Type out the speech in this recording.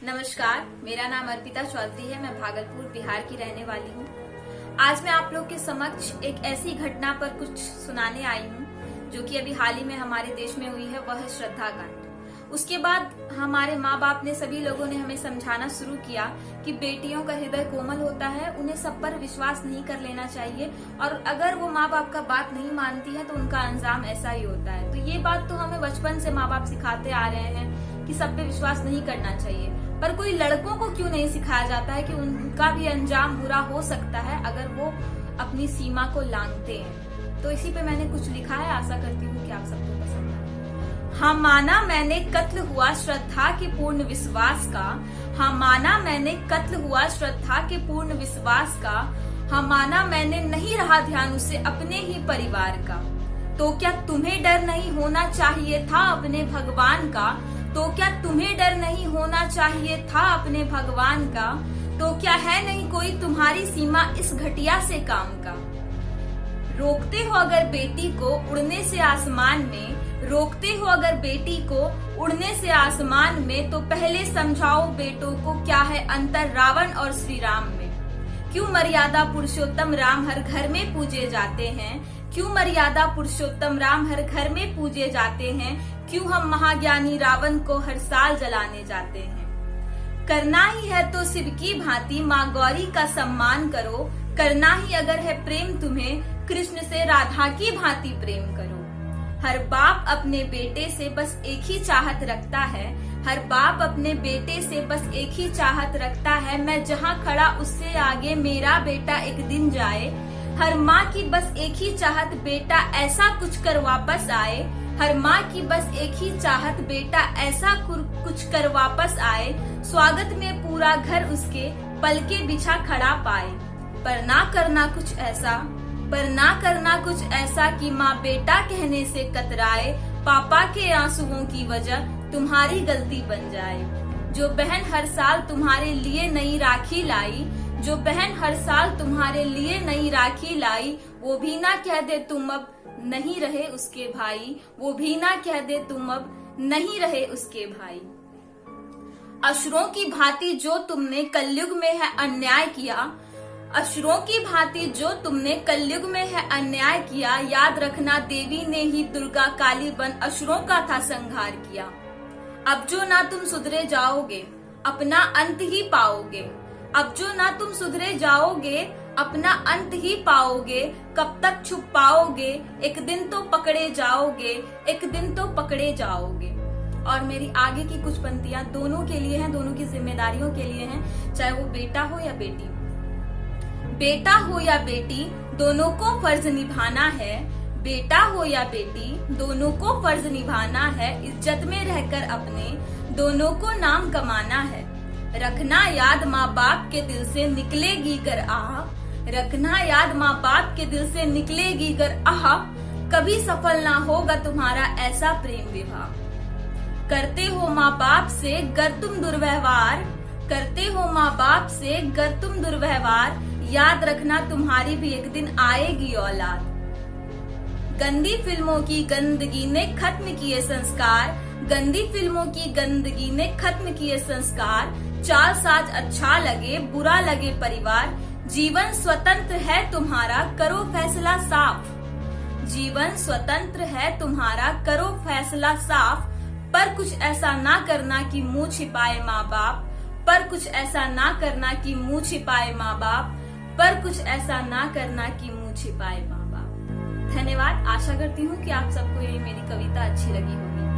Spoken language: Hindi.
नमस्कार, मेरा नाम अर्पिता चौधरी है। मैं भागलपुर बिहार की रहने वाली हूँ। आज मैं आप लोग के समक्ष एक ऐसी घटना पर कुछ सुनाने आई हूँ जो कि अभी हाल ही में हमारे देश में हुई है, वह है श्रद्धा कांड। उसके बाद हमारे माँ बाप ने, सभी लोगों ने हमें समझाना शुरू किया कि बेटियों का हृदय कोमल होता है, उन्हें सब पर विश्वास नहीं कर लेना चाहिए और अगर वो माँ बाप का बात नहीं मानती है तो उनका अंजाम ऐसा ही होता है। तो ये बात तो हमें बचपन से माँ बाप सिखाते आ रहे हैं कि सब पे विश्वास नहीं करना चाहिए, पर कोई लड़कों को क्यों नहीं सिखाया जाता है कि उनका भी अंजाम बुरा हो सकता है अगर वो अपनी सीमा को लांघते हैं। तो इसी पे मैंने कुछ लिखा है, आशा करती हूँ कि आप सबको पसंद आए। हाँ माना मैंने कत्ल हुआ श्रद्धा के पूर्ण विश्वास का, हाँ माना मैंने कत्ल हुआ श्रद्धा के पूर्ण विश्वास का, हाँ माना मैंने नहीं रहा ध्यान उसे अपने ही परिवार का। तो क्या तुम्हें डर नहीं होना चाहिए था अपने भगवान का, तो क्या तुम्हें डर नहीं होना चाहिए था अपने भगवान का, तो क्या है नहीं कोई तुम्हारी सीमा इस घटिया से काम का। रोकते हो अगर बेटी को उड़ने से आसमान में, रोकते हो अगर बेटी को उड़ने से आसमान में, तो पहले समझाओ बेटों को क्या है अंतर रावण और श्री राम में। क्यों मर्यादा पुरुषोत्तम राम हर घर में पूजे जाते हैं, क्यों मर्यादा पुरुषोत्तम राम हर घर में पूजे जाते हैं, क्यों हम महाज्ञानी रावण को हर साल जलाने जाते हैं। करना ही है तो शिव की भांति माँ गौरी का सम्मान करो, करना ही अगर है प्रेम तुम्हें कृष्ण से राधा की भांति प्रेम करो। हर बाप अपने बेटे से बस एक ही चाहत रखता है, हर बाप अपने बेटे से बस एक ही चाहत रखता है, मैं जहाँ खड़ा उससे आगे मेरा बेटा एक दिन जाए। हर माँ की बस एक ही चाहत बेटा ऐसा कुछ कर वापस आए, हर माँ की बस एक ही चाहत बेटा ऐसा कुछ कर वापस आए। स्वागत में पूरा घर उसके पलके बिछा खड़ा पाए, पर ना करना कुछ ऐसा, पर ना करना कुछ ऐसा कि माँ बेटा कहने से कतराए, पापा के आंसुओं की वजह तुम्हारी गलती बन जाए। जो बहन हर साल तुम्हारे लिए नई राखी लाई, जो बहन हर साल तुम्हारे लिए नई राखी लाई, वो भी ना कह दे तुम अब नहीं रहे उसके भाई, वो भी ना कह दे तुम अब नहीं रहे उसके भाई। असुरों की भांति जो तुमने कलयुग में है अन्याय किया, असुरों की भांति जो तुमने कलयुग में है अन्याय किया, याद रखना देवी ने ही दुर्गा काली बन असुरों का था संहार किया। अब जो ना तुम सुधरे जाओगे अपना अंत ही पाओगे, अब जो ना तुम सुधरे जाओगे अपना अंत ही पाओगे। कब तक छुप पाओगे, एक दिन तो पकड़े जाओगे, एक दिन तो पकड़े जाओगे। और मेरी आगे की कुछ पंक्तियां दोनों के लिए हैं, दोनों की जिम्मेदारियों के लिए हैं, चाहे वो बेटा हो या बेटी। बेटा हो या बेटी दोनों को फर्ज निभाना है, बेटा हो या बेटी दोनों को फर्ज निभाना है। इज्जत में रहकर अपने दोनों को नाम कमाना है। रखना याद माँ बाप के दिल से निकलेगी गर आह, रखना याद माँ बाप के दिल से निकलेगी गर आह। कभी सफल ना होगा तुम्हारा ऐसा प्रेम विवाह। करते हो माँ बाप से गर तुम दुर्व्यवहार, करते हो माँ बाप से गर तुम दुर्व्यवहार, याद रखना तुम्हारी भी एक दिन आएगी औलाद। गंदी फिल्मों की गंदगी ने खत्म किए संस्कार, गंदी फिल्मों की गंदगी ने खत्म किए संस्कार। चाल साज अच्छा लगे बुरा लगे परिवार, जीवन स्वतंत्र है तुम्हारा करो फैसला साफ, जीवन स्वतंत्र है तुम्हारा करो फैसला साफ। पर कुछ ऐसा ना करना कि मुंह छिपाए माँ बाप, पर कुछ ऐसा ना करना कि मुंह छिपाए माँ बाप, पर कुछ ऐसा ना करना कि मुंह छिपाए माँ बाप। धन्यवाद। आशा करती हूँ कि आप सबको ये मेरी कविता अच्छी लगी होगी।